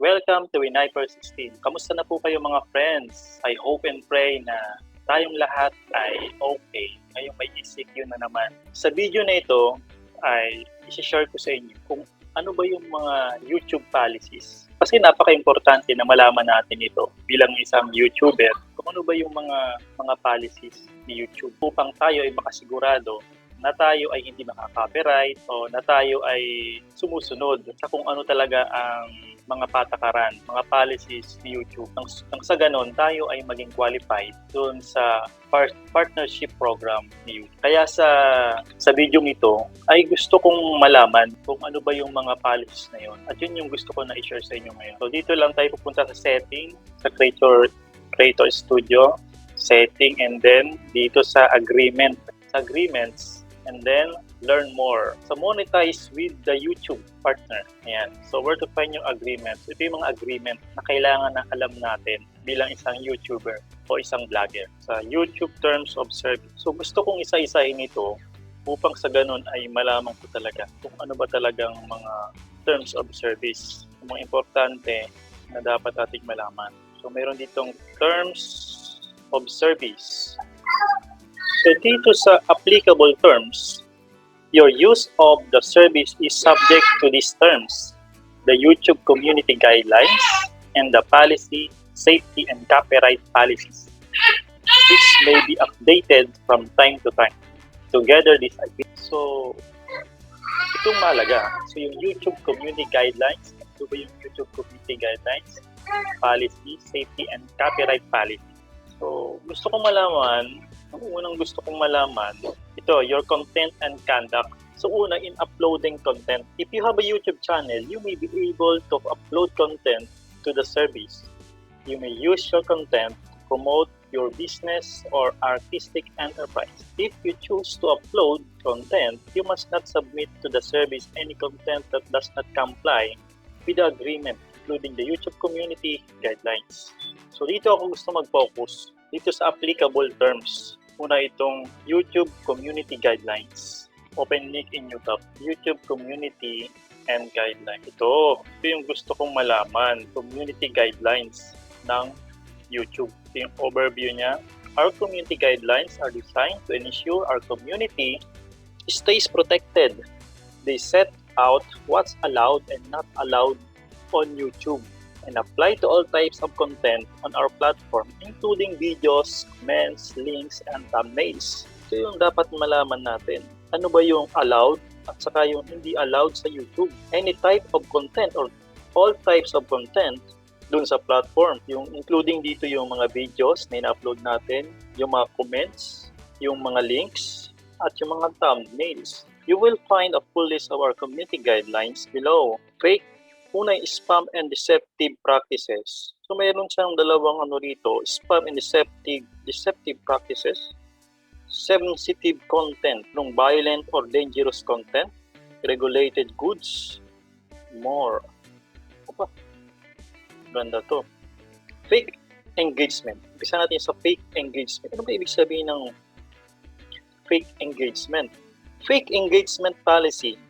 Welcome to Uniper 16. Kamusta na po kayo mga friends? I hope and pray na tayong lahat ay okay. Ngayong may ECQ na naman. Sa video na ito ay isi-share ko sa inyo kung ano ba yung mga YouTube policies. Kasi napaka-importante na malaman natin ito bilang isang YouTuber kung ano ba yung mga policies ni YouTube upang tayo ay makasigurado na tayo ay hindi makaka-copyright o na tayo ay sumusunod sa kung ano talaga ang mga patakaran, mga policies ni YouTube. Nang sa ganon, tayo ay maging qualified doon sa partnership program ni YouTube. Kaya sa video ito, ay gusto kong malaman kung ano ba yung mga policies na yun. At yun yung gusto ko na i-share sa inyo ngayon. So dito lang tayo pupunta sa setting, sa Creator Studio, setting, and then dito sa agreement. Sa agreements, and then learn more. So monetize with the YouTube partner. Ayan. So where to find yung agreements? Ito yung mga agreement na kailangan na alam natin bilang isang YouTuber o isang vlogger sa YouTube Terms of Service. So gusto kong isa-isahin ito upang sa ganun ay malaman ko talaga kung ano ba talagang mga Terms of Service. Yung mga importante na dapat ating malaman. So meron ditong Terms of Service. So dito sa applicable terms, your use of the service is subject to these terms, the YouTube community guidelines, and the policy, safety, and copyright policies, which may be updated from time to time. Together, this agreement. So, itong malaga. So, yung YouTube community guidelines, ito ba yung YouTube community guidelines, policy, safety, and copyright policy. So, gusto kong malaman, ito, your content and conduct. So una, in uploading content, if you have a YouTube channel, you may be able to upload content to the service. You may use your content to promote your business or artistic enterprise. If you choose to upload content, you must not submit to the service any content that does not comply with the agreement, including the YouTube community guidelines. So dito ako gusto mag-focus dito sa applicable terms. Una itong YouTube Community Guidelines. Open link in YouTube. YouTube Community and Guidelines. Ito yung gusto kong malaman. Community Guidelines ng YouTube. Ito yung overview niya. Our community guidelines are designed to ensure our community stays protected. They set out what's allowed and not allowed on YouTube and apply to all types of content on our platform, including videos, comments, links, and thumbnails. Ito yung dapat malaman natin. Ano ba yung allowed at saka yung hindi allowed sa YouTube? Any type of content or all types of content dun sa platform. Yung including dito yung mga videos na ina-upload natin, yung mga comments, yung mga links, at yung mga thumbnails. You will find a full list of our community guidelines below. Una yung spam and deceptive practices. So mayroon siyang dalawang rito, spam and deceptive practices, sensitive content, violent or dangerous content, regulated goods, more. Opa, ganda to. Fake engagement. Umpisa natin sa fake engagement. Ano ba ibig sabihin ng fake engagement? Fake engagement policy.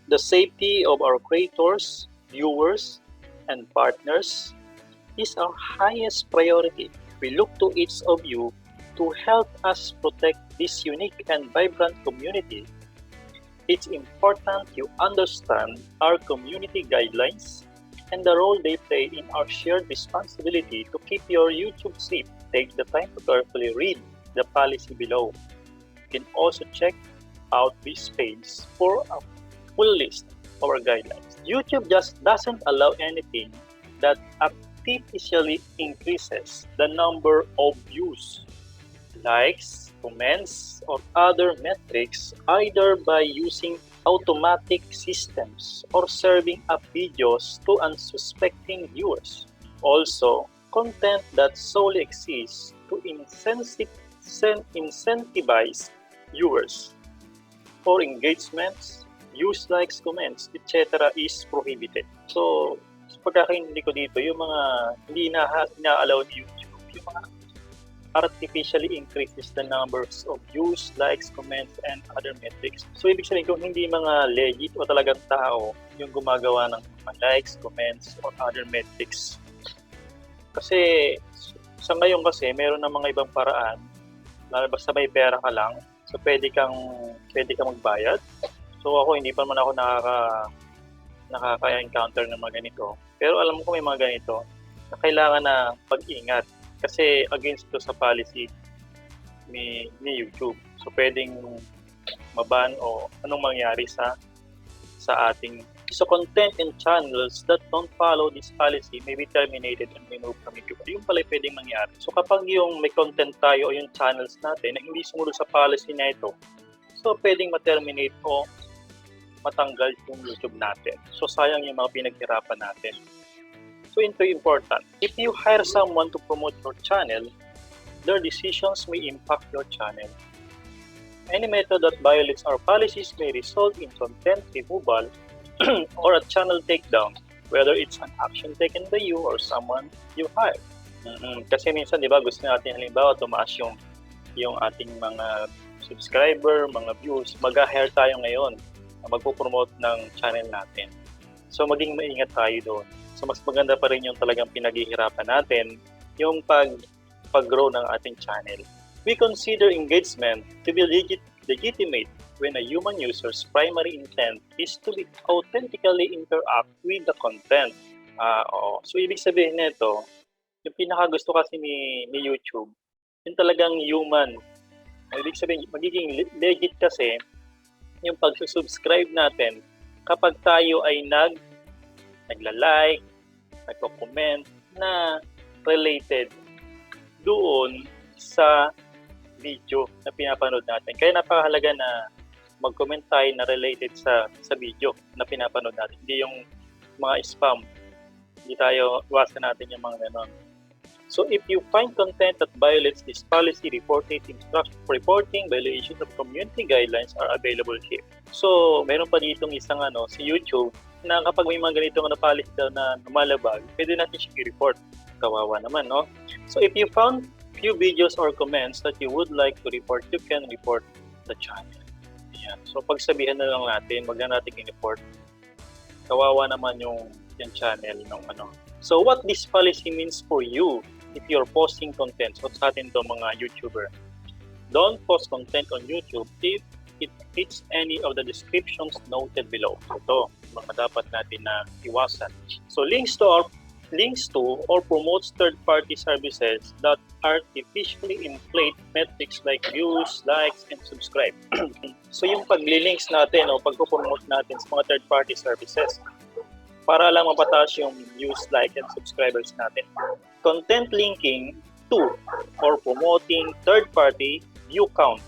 The safety of our creators, viewers, and partners is our highest priority. We look to each of you to help us protect this unique and vibrant community. It's important you understand our community guidelines and the role they play in our shared responsibility to keep your YouTube safe. Take the time to carefully read the policy below. You can also check out this page for a full list of our guidelines. YouTube just doesn't allow anything that artificially increases the number of views, likes, comments, or other metrics, either by using automatic systems or serving up videos to unsuspecting viewers. Also, content that solely exists to incentivize viewers for engagements, views, likes, comments, etc. is prohibited. So, pagkakaintindi ko dito, yung mga hindi ina-allow ni YouTube, yung mga artificially increases the numbers of views, likes, comments, and other metrics. So, ibig sabihin kung hindi mga legit o talagang tao yung gumagawa ng mga likes, comments, or other metrics. Kasi sa ngayon kasi, meron na mga ibang paraan, basta may pera ka lang, so pwede kang magbayad. So ako, hindi pa man ako nakaka-encounter ng mga ganito. Pero alam ko may mga ganito na kailangan na pag-ingat kasi against to sa policy ni YouTube. So pwedeng maban o anong mangyari sa ating. So content and channels that don't follow this policy may be terminated and removed from YouTube. Yung pala pwedeng mangyari. So kapag yung may content tayo o yung channels natin na hindi sumunod sa policy na ito, so pwedeng ma-terminate o matanggal yung YouTube natin. So sayang yung mga pinaghirapan natin. So ito important. If you hire someone to promote your channel, their decisions may impact your channel. Any method that violates our policies may result in content removal or a channel takedown, whether it's an action taken by you or someone you hire. Kasi minsan, di ba, gusto natin halimbawa tumaas yung ating mga subscriber, mga views, mag-hire tayo ngayon na magpo-promote ng channel natin. So maging maingat tayo doon. So mas maganda pa rin yung talagang pinaghihirapan natin yung pag-grow ng ating channel. We consider engagement to be legitimate when a human user's primary intent is to be authentically interact with the content. So ibig sabihin nito, yung pinakagusto kasi ni YouTube, yung talagang human. Ibig sabihin, magiging legit kasi yung pag-subscribe natin kapag tayo ay nagla-like, nagko-comment na related doon sa video na pinapanood natin. Kaya napakahalaga na mag-comment tayo na related sa video na pinapanood natin. Hindi yung mga spam. Hindi tayo, iwasan natin yung mga ganon. So if you find content that violates this policy, reporting violations of community guidelines are available here. So meron pa ditong isang si YouTube na kapag may mga ganitong policy daw na lumalabag, pwede natin siya i-report. Kawawa naman, no? So if you found few videos or comments that you would like to report, you can report the channel. Ayan. So pagsabihan na lang natin, wag na natin i-report. Kawawa naman yung channel ng So what this policy means for you if you're posting content, so sa atin to mga YouTuber, don't post content on YouTube if it fits any of the descriptions noted below. So ito, mga dapat natin na iwasan. So links to or promotes third-party services that artificially inflate metrics like views, likes, and subscribe. So yung pag-links natin o pag-promote natin sa mga third-party services para lang mapataas yung views, like, and subscribers natin. Content linking to or promoting third-party view count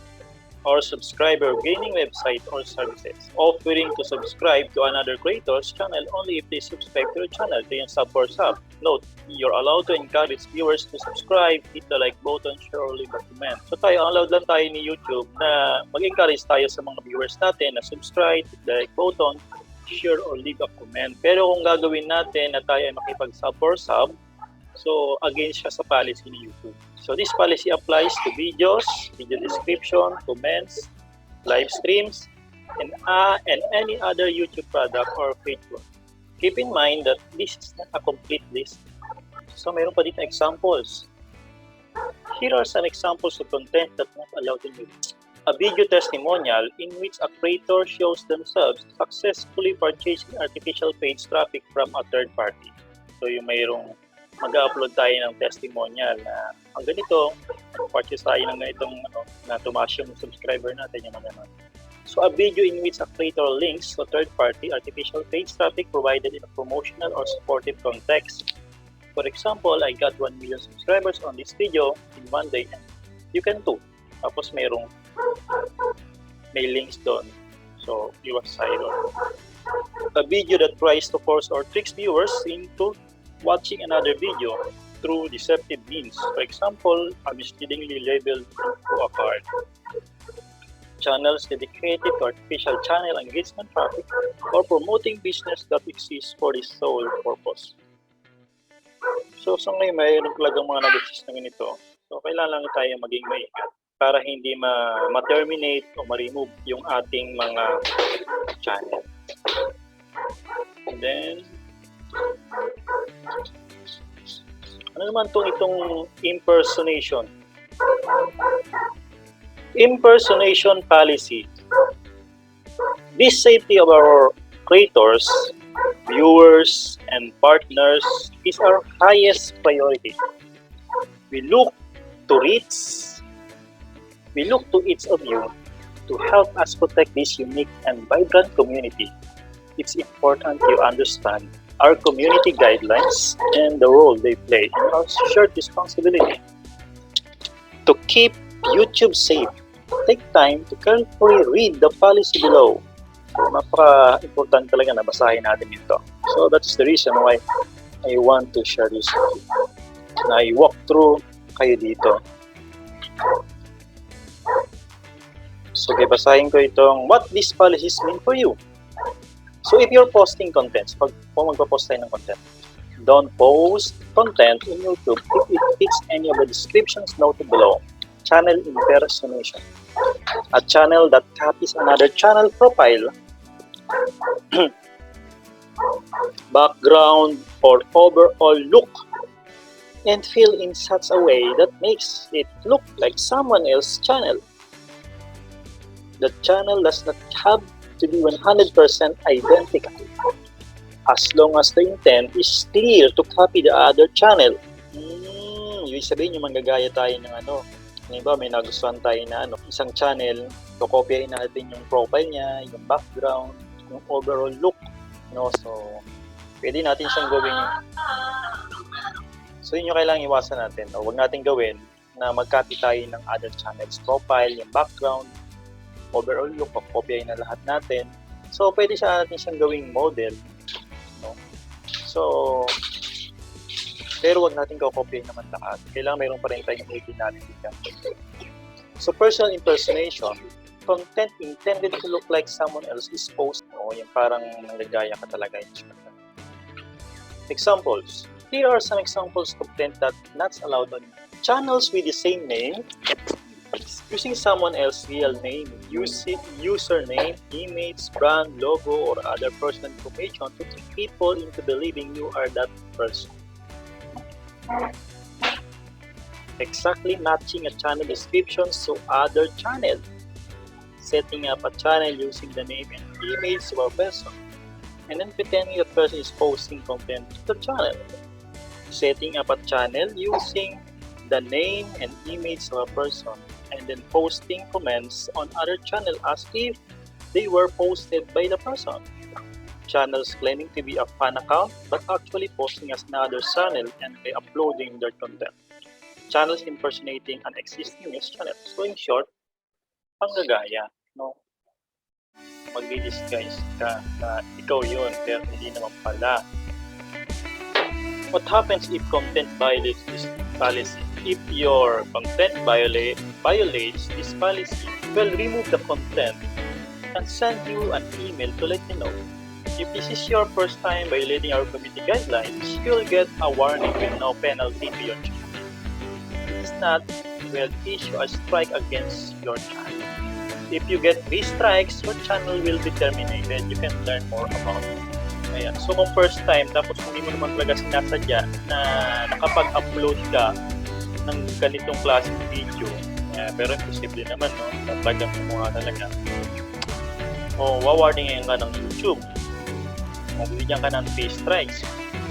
or subscriber gaining website or services. Offering to subscribe to another creator's channel only if they subscribe to your channel. Ito yung sub or sub. Note, you're allowed to encourage viewers to subscribe, hit the like button, share, or leave a comment. So allowed lang tayo ni YouTube na mag-encourage tayo sa mga viewers natin na subscribe, hit the like button, share, or leave a comment. Pero kung gagawin natin na tayo ay makipag-sub or sub, so against siya sa policy ni YouTube. So this policy applies to videos, video description, comments, live streams, and any other YouTube product or feature. Keep in mind that this is not a complete list. So mayroon pa dito examples. Here are some examples of content that not allowed in YouTube. A video testimonial in which a creator shows themselves successfully purchasing artificial page traffic from a third party. So yung mayroong mag-upload tayo ng testimonial na ang ganito, purchase tayo ng ganitong na tumaas yung subscriber natin, yung mga ganun. So a video in which a creator links to third-party artificial page traffic provided in a promotional or supportive context. For example, I got 1 million subscribers on this video in one day. You can too. Tapos may links doon. So, iwas tayo. A video that tries to force or tricks viewers into watching another video through deceptive means. For example, a misleadingly labeled to a card. Channels dedicated to artificial channel engagement traffic or promoting business that exists for this sole purpose. So ngayon mayroon talagang mga nag-exist na ganito. So, kailangan lang tayo maging maingat para hindi ma-terminate o ma-remove yung ating mga channel. And then, ano naman itong impersonation? Impersonation policy. This safety of our creators, viewers, and partners is our highest priority. We look to each of you to help us protect this unique and vibrant community. It's important you understand our community guidelines and the role they play in our shared responsibility. To keep YouTube safe, take time to carefully read the policy below. Napaka-important talaga na basahin natin ito. So that's the reason why I want to share this with you. Na i-walk through kayo dito. So, basahin ko itong what these policies mean for you. So, if you're posting contents, pag magpo-post tayo ng content, don't post content in YouTube if it fits any of the descriptions noted below. Channel impersonation. A channel that copies another channel profile, background, or overall look and feel in such a way that makes it look like someone else's channel. The channel does not have to be 100% identical, as long as the intent is clear to copy the other channel. Ibig sabihin yung manggagaya tayo ng halimbawa may nagustuhan tayo na isang channel, kokopyahin natin yung profile niya, yung background, yung overall look. So, pwede natin siyang gawing. So, yun yung kailangang iwasan natin. Huwag natin gawin na mag-copy tayo ng other channel's profile, yung background, overall look, kopyahin na lahat natin. So, pwede natin siyang gawing model. So, pero wag natin kokopyahin naman lahat. Kailangan mayroon pa rin tayong originality dyan. So, personal impersonation, content intended to look like someone else is posted. Yung parang nanggagaya ka talaga yung examples. Here are some examples of content that not allowed on channels with the same name, using someone else's real name, username, image, brand, logo, or other personal information to trick people into believing you are that person. Exactly matching a channel description to other channel. Setting up a channel using the name and image of a person, and then pretending the person is posting content to the channel. Setting up a channel using the name and image of a person, and then posting comments on other channel as if they were posted by the person. Channels claiming to be a fan account but actually posting as another channel and uploading their content. Channels impersonating an existing news channel. So in short, panggagaya, magdi-disguise ka na ikaw yun pero hindi naman pala. What happens if content violates this policy? If your content violates this policy, we'll remove the content and send you an email to let you know. If this is your first time violating our community guidelines, you'll get a warning with no penalty to your channel. If it's not, we'll issue a strike against your channel. If you get 3 strikes, your channel will be terminated. You can learn more about it. Ayan. So kung first time, tapos hindi mo naman talaga sinasadya na nakapag-upload ka ng ganitong klaseng video, pero imposible naman, talagang mo nga talaga. Wawarning ka ng YouTube. Bibigyan ka ng 3 strikes.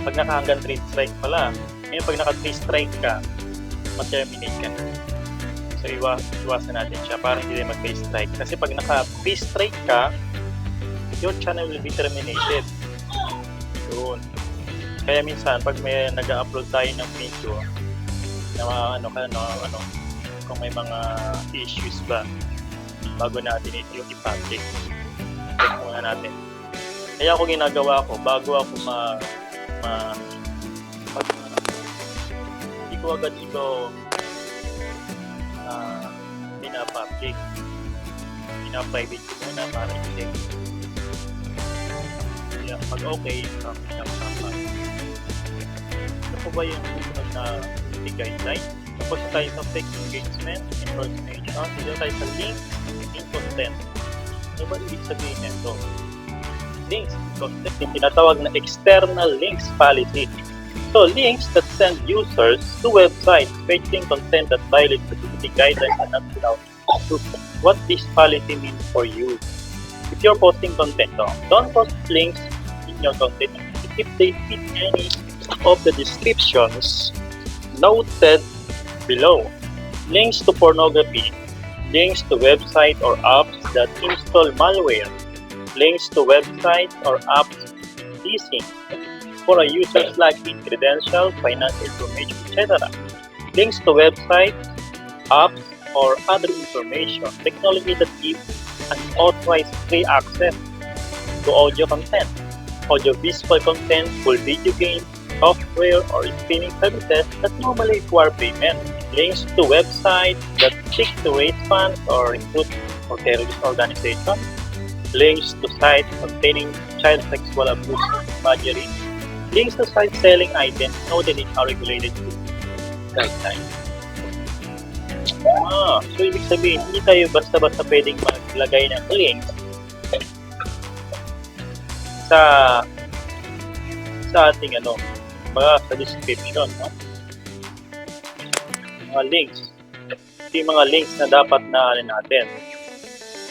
Pag nakahanggang 3 strike pala, ngayon pag naka 3 strike ka, ma-terminate ka na. So iwasan natin siya para hindi tayo mag-3 strike. Kasi pag naka 3 strike ka, your channel will be terminated. Yun. Kaya minsan, pag may nag-upload tayo ng video, na kung may mga issues ba, bago natin yung i-public, check muna natin. Kaya ako ginagawa ko, bago ako hindi ko agad ito pina-public. Pina-private ko muna para i-check. Pag okay, pinapasama. Ano po ba yung susunod na guideline? Tapos tayo sa fake engagement, impersonation. Dito tayo sa link in content. Ano ba ibig sabihin nito? Links in content, yung tinatawag na external links policy. So, links that send users to websites fetching content that violates security guidelines and not allowed. What this policy means for you. If you're posting content, don't post links in your content if they fit any of the descriptions noted below. Links to pornography, links to website or apps that install malware, links to websites or apps teasing for a user's login credentials, financial information, etc. Links to websites, apps, or other information, technology that gives unauthorized free access to audio content, audio-visual content, full video games, software, or streaming services that normally require payment. Links to websites that seek to raise funds or recruit for terrorist organizations. Links to sites containing child sexual abuse imagery. Links to sites selling items noted in our regulated guidelines. So ibig sabihin, hindi tayo basta-basta pwedeng maglagay ng links sa ating sa description, no? Mga links. Ito yung mga links na dapat na natin.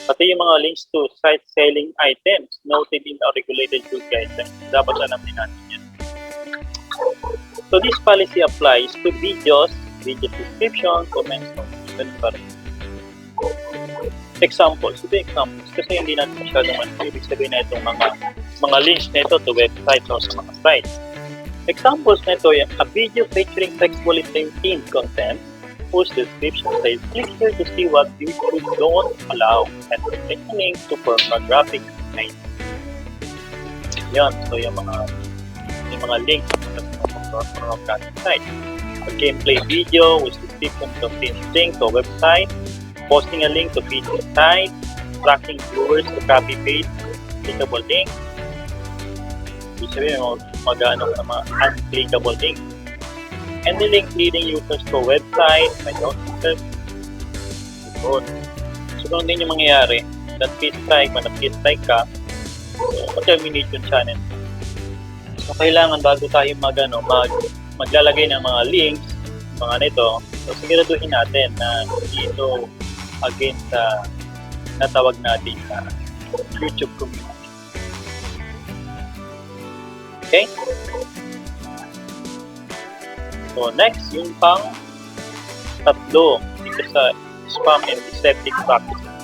Pati yung mga links to site selling items noted in our regulated use guidelines. Dapat alam din natin yan. So this policy applies to video description, comments, and examples. Ito examples kasi hindi natin masyadong ibig sabihin na itong mga links na ito to websites o sa mga sites. Examples na ito yung a video featuring sexually themed content whose description says click here to see what YouTube don't allow and link to pornographic sites. Yan, so yung mga links sa pornographic sites. A gameplay video whose description contains link to a website, posting a link to video site, tracking viewers to copy paste clickable link. Ibig sabihin mga unclickable link. Any link leading users to a website, may download. So, kung din yung mangyayari, mag-strike ka, so, mag-terminate yung channel. So, kailangan bago tayo maglalagay ng mga links, mga nito, so siguraduhin natin na hindi ito against sa natawag natin na YouTube community. Okay? So next, yung tatlo dito sa spam and deceptive practices.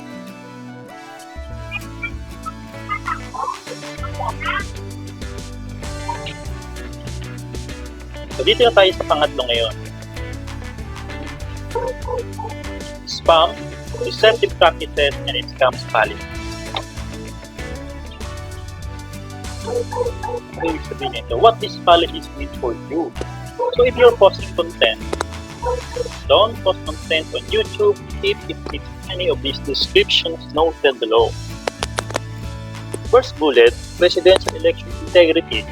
So dito na tayo sa pangatlo ngayon. Spam, deceptive practices, and its scams policy. Ano yung sabihin nito? What this policy means for you? So if you're posting content, don't post content on YouTube if it fits any of these descriptions noted below. First bullet, presidential election integrity.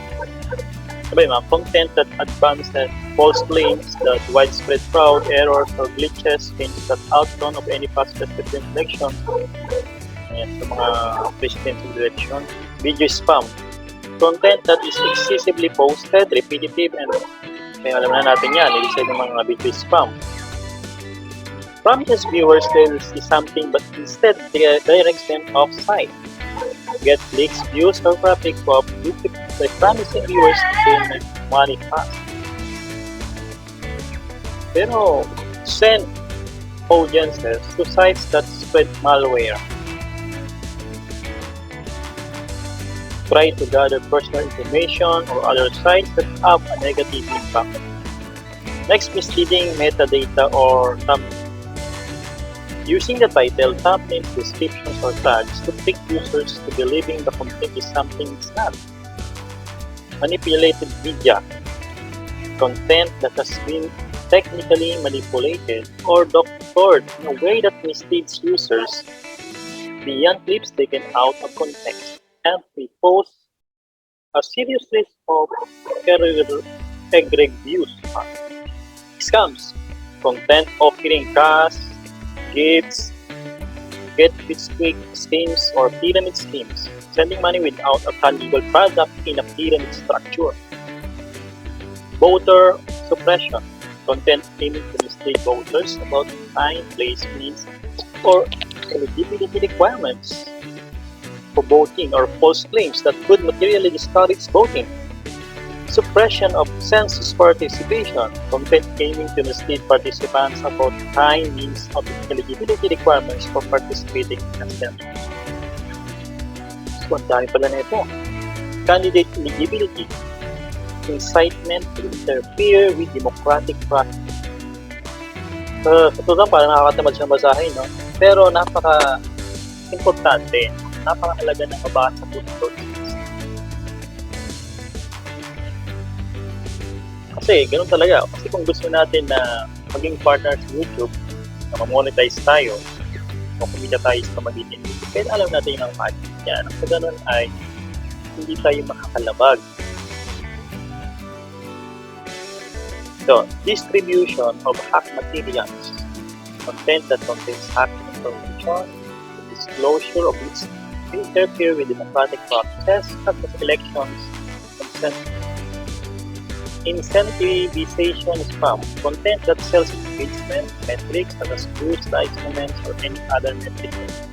Sabi content that advances false claims that widespread fraud, errors, or glitches change the outcome of any past presidential election. Ayan, sa mga presidential election. Video spam. Content that is excessively posted, repetitive, and alam na natin yan, ibig sabihin ng mga video spam. Promises viewers they'll see something but instead directs them off-site. Get clicks, views, or traffic for YouTube by promising viewers to gain money fast. Pero send audiences to sites that spread malware. Try to gather personal information or other sites that have a negative impact. Next, misleading metadata or thumbnail. Using the title, thumbnail, descriptions, or tags to trick users to believing the content is something it's not. Manipulated media. Content that has been technically manipulated or doctored in a way that misleads users beyond clips taken out of context. And we post a serious list of egregious views. Scams. content offering cash, gifts, get rich quick schemes or pyramid schemes, sending money without a tangible product in a pyramid structure. Voter suppression, content aiming to mislead voters about time, place, means, or eligibility requirements for voting or false claims that could materially discourage voting. Suppression of census participation, content aiming to mislead participants about time, means, of eligibility requirements for participating in a census. So, ang dami pala na ito. Candidate eligibility, incitement to interfere with democratic process. Ito lang, parang nakakatamad siyang basahin, no? Pero napaka-importante, napakahalaga na mabasa po ito. Kasi ganun talaga. Kasi kung gusto natin na maging partner sa YouTube, na ma-monetize tayo, o kumita tayo sa pamagitan ng YouTube, kaya alam natin yung ang yan. Ang sa ganun ay hindi tayo makakalabag. So, distribution of hack materials, content that contains hack information, disclosure of which interfere with democratic processes such as elections and census. Incentivization spam, content that sells engagement metrics such as views, likes, comments, or any other metrics.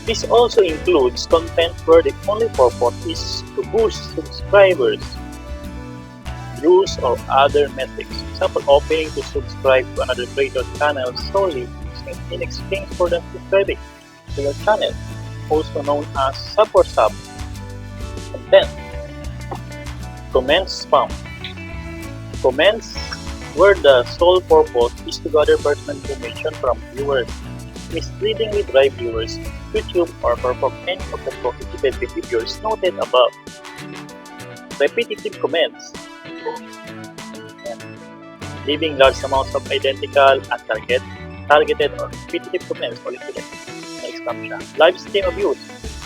This also includes content where the only purpose is to boost subscribers, views, or other metrics. For example, offering to subscribe to another creator's channel solely in exchange for them subscribing to your channel, also known as sub or sub. Content. Comments spam. Comments where the sole purpose is to gather personal information from viewers, misleadingly drive viewers to YouTube, or perform any of the prohibited behaviors noted above. Repetitive comments. Leaving large amounts of identical, targeted, or repetitive comments ulit-ulit. Next caption. Live stream abuse.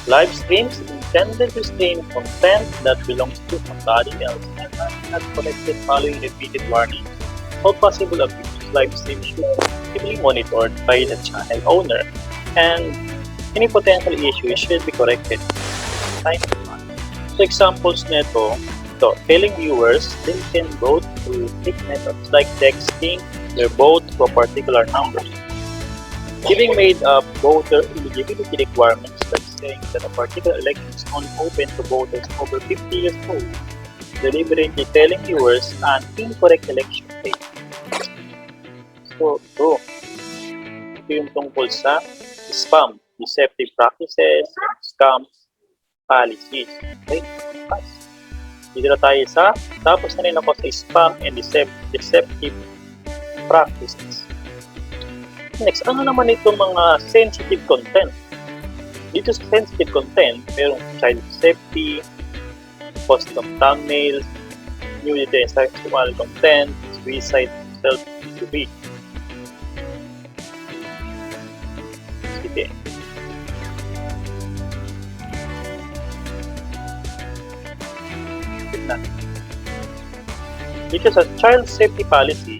Live streams intended to stream content that belongs to somebody else and not collected following repeated warnings of possible abuse. Live streams should be monitored by the channel owner, and any potential issues should be corrected. So examples nito, telling viewers they can vote through trick methods like texting their vote to a particular number, giving made up voter eligibility requirements that saying that a particular election is only open to voters over 50 years old, deliberately telling viewers an incorrect election date. So, ito yung tungkol sa spam, deceptive practices, scams, policies. Okay? Dito na tayo tapos na rin ako sa spam and deceptive practices. Next, ano naman itong mga sensitive content? Dito sa sensitive content, mayroong child safety, custom thumbnails, nudity and sexual content, suicide, self-to-be. Sige. Dito sa child safety policy,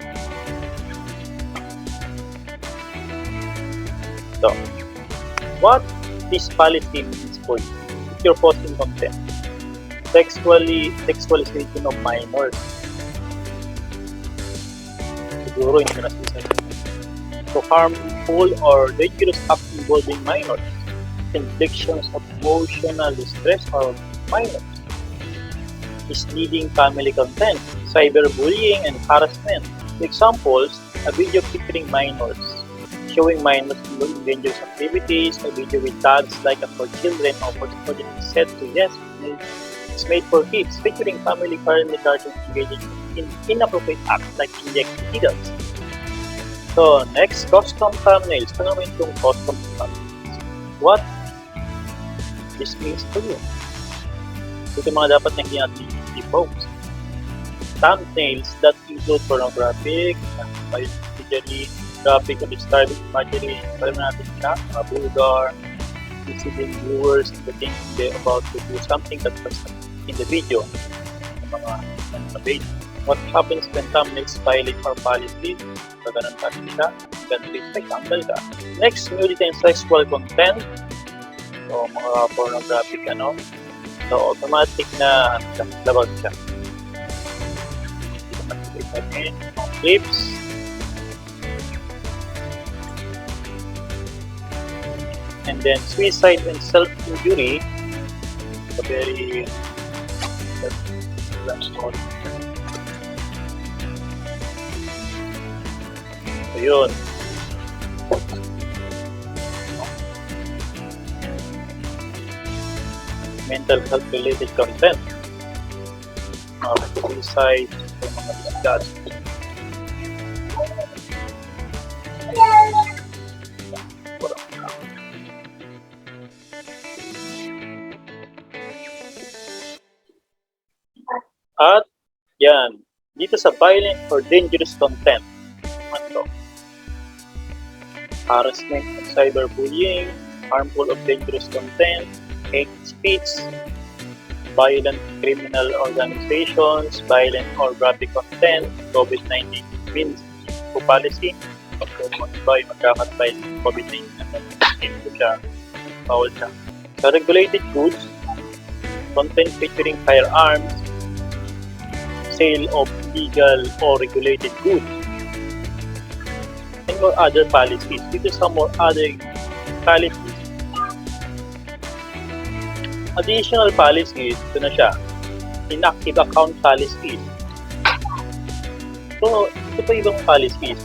what this policy means for you if you're posting content sexualization of minors. Siguro hindi na sila. So harmful or dangerous acts involving minors, inflictions of emotional distress of minors, misleading family content, cyberbullying and harassment. Examples, a video featuring minors, showing minors doing dangerous activities, a video with tags like a for children or for children set to yes, it's made for kids, featuring family friendly cartoons engaging in inappropriate acts like injecting needles. So, next, custom thumbnails. Ano naman itong custom thumbnails? What this means to you? Ito yung mga dapat na hindi natin i-post. Thumbnails that include pornographic, particularly graphic or disturbing imagery, alam natin siya, mga vulgar, misleading viewers into thinking they're about to do something that was in the video, mga page. What happens when thumbnails violate our policy? So, ganun pa siya. Ganun pa, tanggal ka. Next, nudity and sexual content. So, mga pornographic, So, automatic na labag siya. Again, clips. And then, suicide and self-injury. So, very... So, yun. Mental health related content. Mga suicide, mga discuss. At yan, dito sa violent or dangerous content. Ano? Harassment and cyberbullying, harmful or dangerous content, hate speech, violent criminal organizations, violent or graphic content, COVID-19 means policy. Pag magkakatay ng COVID-19 ito siya, bawal siya. Sa regulated goods, content featuring firearms, sale of legal or regulated goods, and more other policies. Dito sa more other policies. Additional policies, ito na siya. Inactive account policies. So, ito pa ibang policies.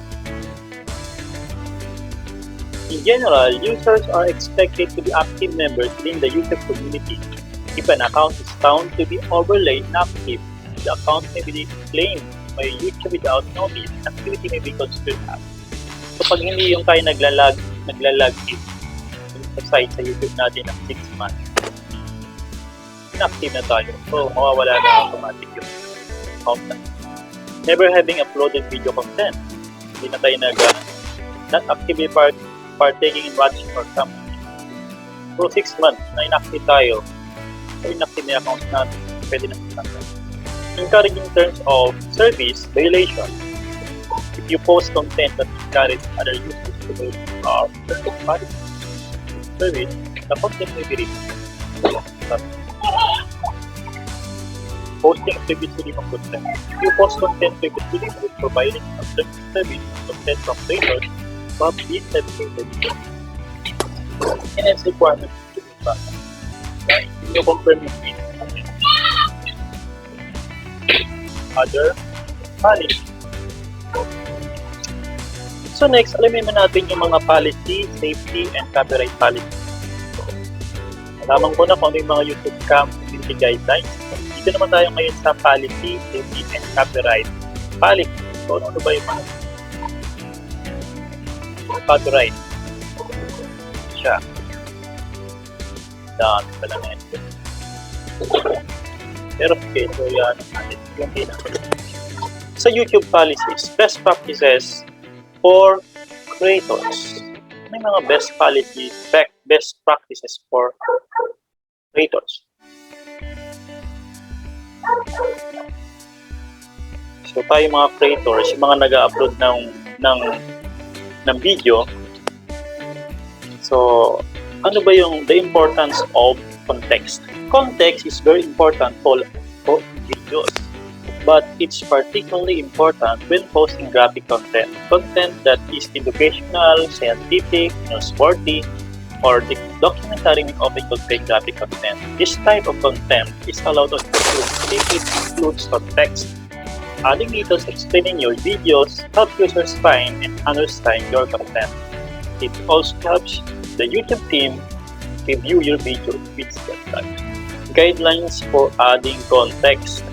In general, users are expected to be active members within the YouTube community. If an account is found to be overly inactive, the account may be claimed by YouTube without notice. Activity may be considered as. So, pag hindi yung tayo naglalag in sa site sa YouTube natin ng 6 months, inactive na tayo. So, mawawala na automatic yung account na. Never having uploaded video content. Hindi na tayo not actively partaking in watching or something. So, 6 months na inactive tayo. So, inactive na yung account natin. Pwede na natin. Encouraging terms of service violation. If you post content that encourages other users to do our service, the content may be removed. Posting previously from content. If you post content previously removed for violating of service content from creators, but be certificated. And its requirements to be found. You confirm your feed. Other policy. So next, alamin natin yung mga policy, safety, and copyright policy. So, alaman ko na kung ano yung mga YouTube community guidelines. Dito naman tayo ngayon sa policy, safety, and copyright policy. So ano ba yung mga copyright? Siya. Dami pala na ito. Pero okay, so yan natin yung sa YouTube policies, best practices for creators. May mga best policies, best practices for creators. So tayo mga creators, yung mga nag-upload ng video. So ano ba yung the importance of context? Context is very important for videos, but it's particularly important when posting graphic content. Content that is educational, scientific, sporty, or documentary may often contain graphic content. This type of content is allowed on YouTube if it includes context. Adding details explaining your videos help users find and understand your content. It also helps the YouTube team review your video with guidelines. Guidelines for adding context.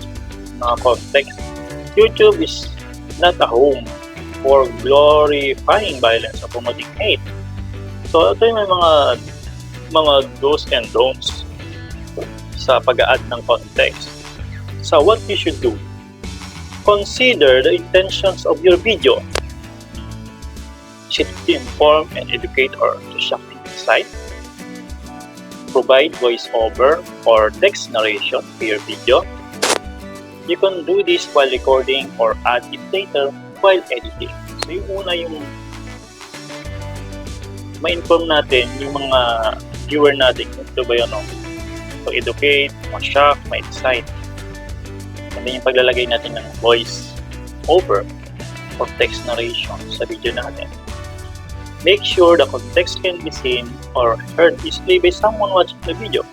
Context. YouTube is not a home for glorifying violence or promoting hate. So ito yung mga do's and don'ts sa pag-add ng context. So what you should do? Consider the intentions of your video. Should it inform and educate or to shock and excite? Provide voiceover or text narration to your video. You can do this while recording or add it later while editing. So yung una yung ma-inform natin yung mga viewer natin kung ito ba yun, no? So educate, ma-shock, ma-excite. And then yung paglalagay natin ng voice over or text narration sa video natin. Make sure the context can be seen or heard easily by someone watching the video.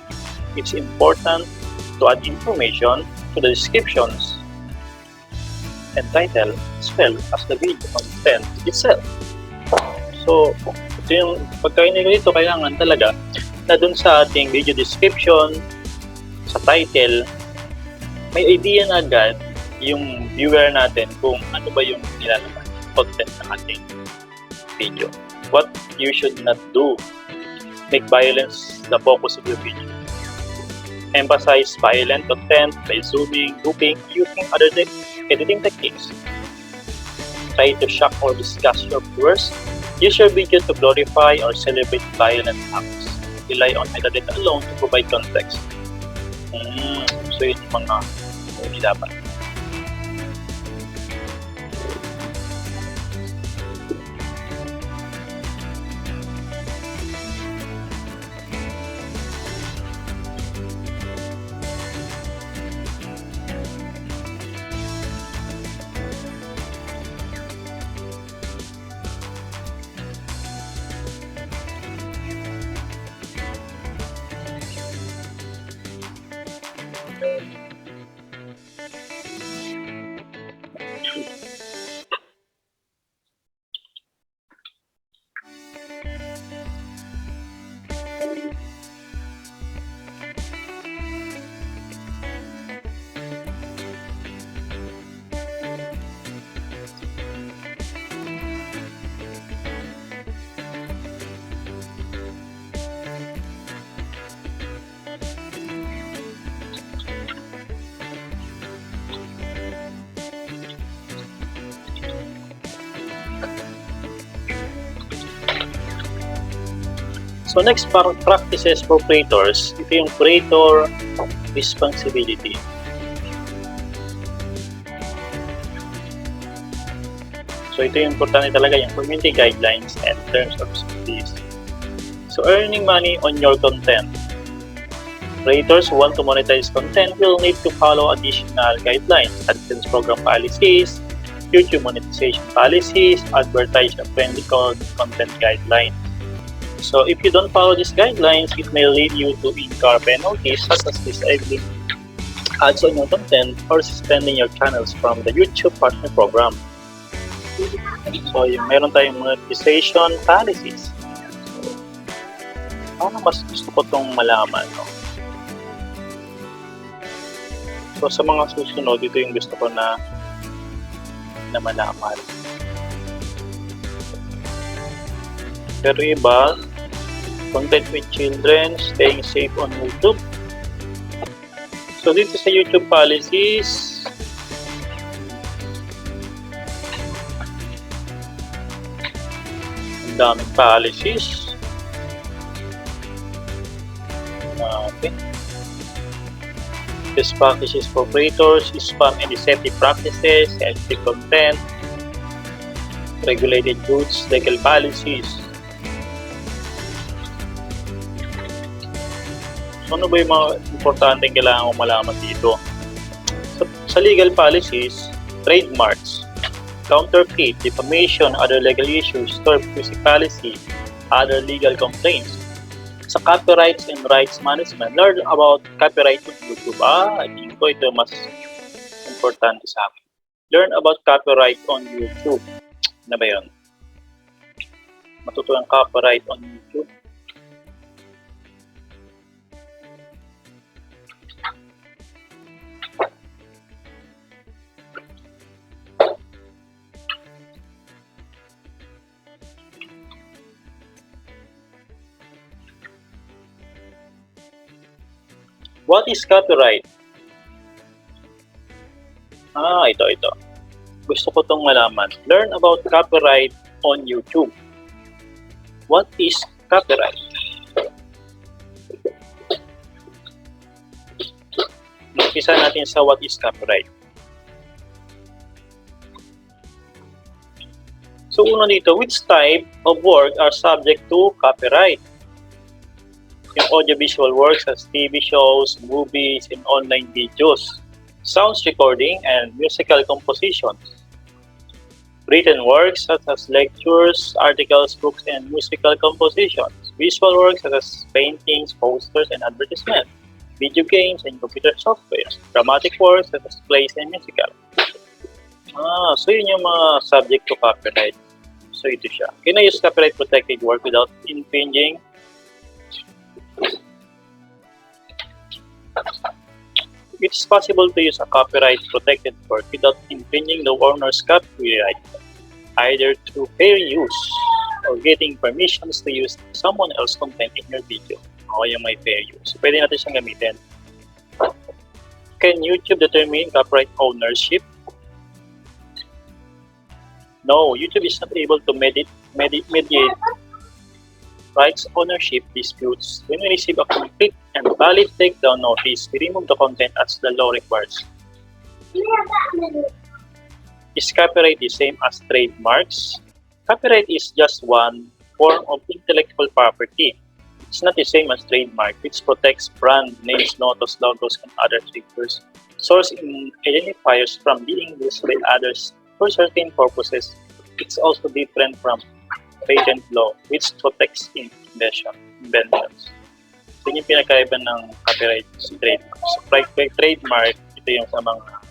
It's important to add information to the descriptions and title as well as the video content itself. So, ito yung pagkainilo nito, kailangan talaga na dun sa ating video description, sa title, may idea na agad yung viewer natin kung ano ba yung nilalaman content ng ating video. What you should not do. Make violence the focus of your video. Emphasize violent content by zooming, grouping, using other editing techniques. Try to shock or disgust your viewers. Use your video to glorify or celebrate violent acts. Rely on metadata alone to provide context. So yun yung mga dapat. So next, practices for creators. Ito yung creator responsibility. So ito yung importante talaga, yung community guidelines and terms of service. So earning money on your content. Creators who want to monetize content will need to follow additional guidelines, AdSense program policies, YouTube monetization policies, advertiser-friendly content guidelines. So if you don't follow these guidelines, it may lead you to incur penalties such as disabling ads on your content or suspending your channels from the YouTube Partner Program. So meron tayong monetization policies. So, mas gusto ko itong malaman, no? So sa mga susunod, ito yung gusto ko na malaman. Pero iba, content with children, staying safe on YouTube. So dito sa YouTube policies, ang daming policies. Okay. Best practices for creators, spam and deceptive practices, sensitive content, regulated goods, legal policies. So, ano ba yung mga importanteng kailangan mong malaman dito? Sa legal policies, trademarks, counterfeit, defamation, other legal issues, tort music policy, other legal complaints. Sa copyrights and rights management, learn about copyright on YouTube. I think ito mas importante sa akin. Learn about copyright on YouTube. Ano ba yun? Matuto ang copyright on YouTube. What is copyright? Ito. Gusto ko itong malaman. Learn about copyright on YouTube. What is copyright? Umpisa natin sa what is copyright. So una dito, which type of work are subject to copyright? Yung audiovisual works as TV shows, movies, and online videos. Sounds recording and musical compositions. Written works such as lectures, articles, books, and musical compositions. Visual works such as paintings, posters, and advertisements. Video games and computer software. Dramatic works such as plays and musical. So yun yung mga subject to copyright. So ito siya. Can I use copyright protected work without infringing? It is possible to use a copyright protected work without infringing the owner's copyright, either through fair use or getting permissions to use someone else's content in your video. O yung may fair use. So, pwede natin siyang gamitin. Can YouTube determine copyright ownership? No, YouTube is not able to mediate rights ownership disputes. When we receive a complete and valid takedown notice, we remove the content as the law requires. Is copyright the same as trademarks? Copyright is just one form of intellectual property. It's not the same as trademark, which protects brand names, logos, and other triggers, source identifiers from being used by others for certain purposes. It's also different from patent law, which protects inventions. So, yun yung pinakaiba ng copyright sa trademark. So, trademark, ito yung sa mga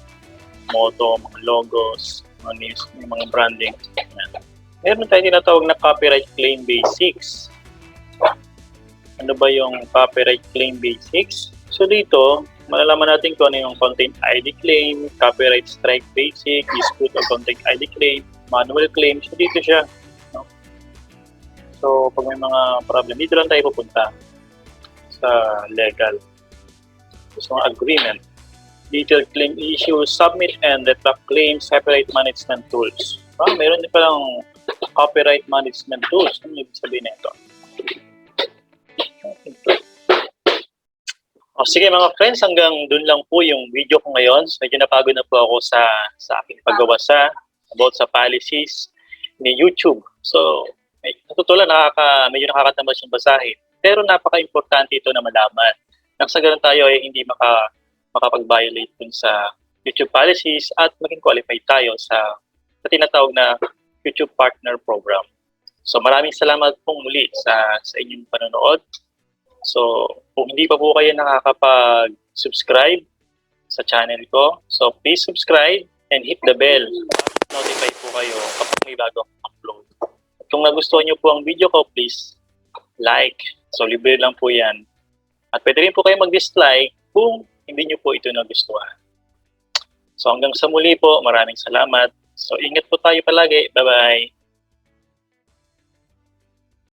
motto, mga logos, mga names, mga branding. Meron tayo tinatawag na copyright claim basics. Ano ba yung copyright claim basics? So, dito, malalaman natin kung ano yung content ID claim, copyright strike basic, dispute or content ID claim, manual claim. So, dito siya. So, pag may mga problem, dito lang tayo pupunta sa legal. So, agreement. Detailed claim issues, submit and retract claims, copyright management tools. Meron din palang copyright management tools. Ano ibig sabihin nito? Sige mga friends, hanggang dun lang po yung video ko ngayon. So, medyo napagod na po ako sa aking paggawa about sa policies ni YouTube. So, natutulan, medyo nakakatamad siyang basahin. Pero napaka-importante ito na malaman. Nang sa ganun tayo ay hindi makapag-violate dun sa YouTube policies at maging qualified tayo sa tinatawag na YouTube Partner Program. So maraming salamat pong muli sa inyong panonood. So kung hindi pa po kayo nakakapag-subscribe sa channel ko, so please subscribe and hit the bell. Notify po kayo kapag may bago akong upload. Kung nagustuhan niyo po ang video ko, please like. So, libre lang po yan. At pwede rin po kayo mag-dislike kung hindi niyo po ito nagustuhan. So, hanggang sa muli po, maraming salamat. So, ingat po tayo palagi. Bye-bye.